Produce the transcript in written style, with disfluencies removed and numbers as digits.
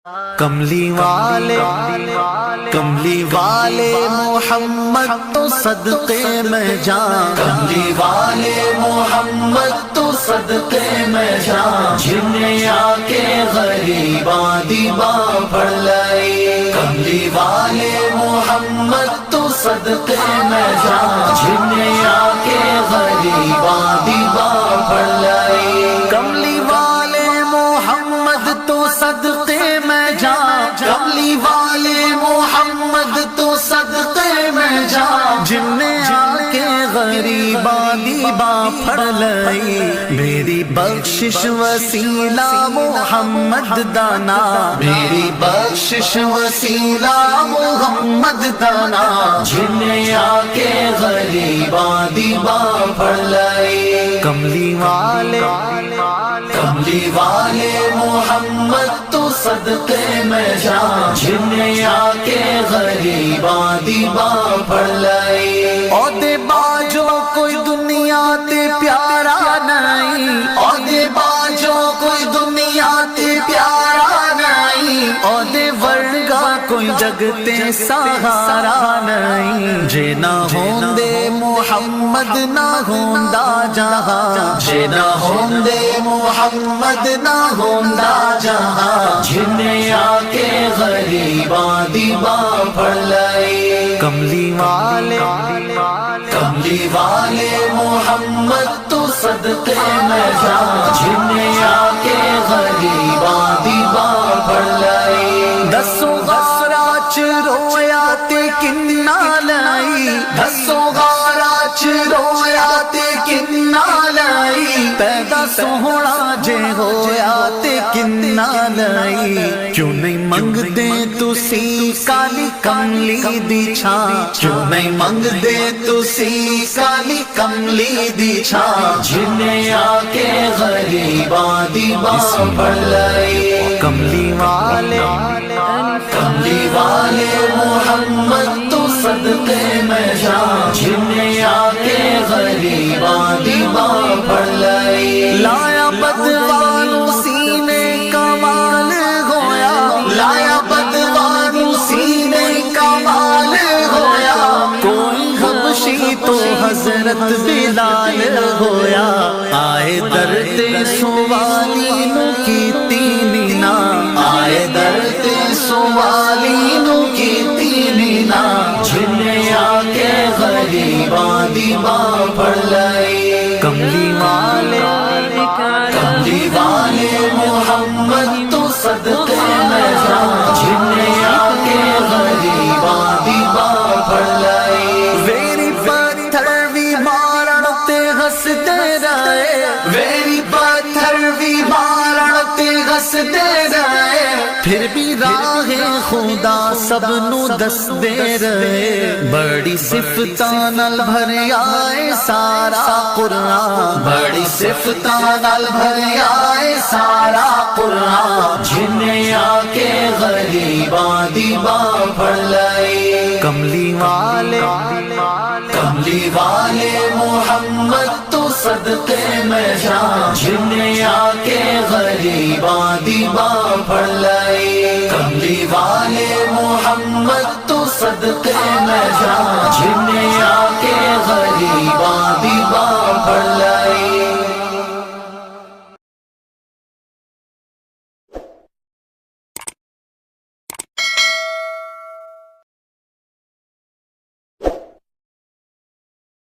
کملی والے محمد تو صدقے میں جان، کملی والے محمد تو صدقے میں جان، جنہیں آ کے غریباں دی باں پھڑ لائی، کملی والے محمد تو صدقے میں جان، جنہیں آ کے غریباں دی باں پھڑ لائی، کملی والے محمد تو صدقے میں جان، کملی والے محمد تو صدقے میں جان، جن نے آ کے غریباں دی باں پھڑ لئی، میری بخشش وسیلہ محمد دانا، میری بخشش وسیلہ محمد دانا، جن نے آ کے غریباں دی باں پھڑ لئی، کملی والے محمد تو صدقے میں جان، جنہیں آ کے غریباں دی باں پھڑ لئی، عہدے باجو کوئی دنیا تے پیارا نہیں، عہدے باجو کوئی دنیا تے پیارا نہیں، عہدے ورگا کوئی جگ تے سہارا نہیں، جے نہ ہوندے محمد نہ ہوندا جہاں، جے نہ ہوندے محمد نہ ہوندا جہاں، جنہیں آ کے غریباں دی باں پھڑ لئی، کملی والے محمد تو صدقے میں جان، جنہیں آ کے غریباں دی باں پھڑ لئی، دسوں غارہ چ رویا تے کنا لائی، دسوں غارہ چ رویا تے کنا لائی، پیدا سوہنا جے ہویا تے کنا لائی، کیوں نہیں منگ دے تسی کالی کملی دی چھاں، کیوں نہیں منگ دے تسی کالی کملی دی چھاں، جنہیں آ کے غریباں دی باں پھڑ لئی، کملی والے محمد تو صدقے میں جان، جنہیں آ کے غریباں دی باں پھڑ لئی، لایا بدوانو سینے کمال ہویا، لایا بدوانو سینے کمال ہویا، کوئی حبشی تو حضرت بلال ہویا، آئے درد سوالی نو کیتی نینا، آئے درد سوالی نو کیتی نینا، جنہیں آ کے غریباں دی باں پھڑ لئی، کملی والے محمد تو صدقے میں جان، جنہیں آ کے غریباں دی باں پھڑ لئی، ویری پتھر بھی مارن تے ہسدے رہے، ویری پتھر بھی مارن تے ہسدے رہے، پھر بھی راہ خدا سب نو دس دے رہے، بڑی صفتاں نال بھریا اے سارا قرآن، بڑی صفتاں نال بھریا اے سارا قرآن، جنہیں آ کے غریباں دی باں پھڑ لئی، کملی والے محمد تو صدقے میں جان، جنہیں آ کے غریباں دی باں پھڑ لئی، کملی والے محمد تو صدقے میں جان، جنہیں آ کے غریباں دی باں پھڑ لئی۔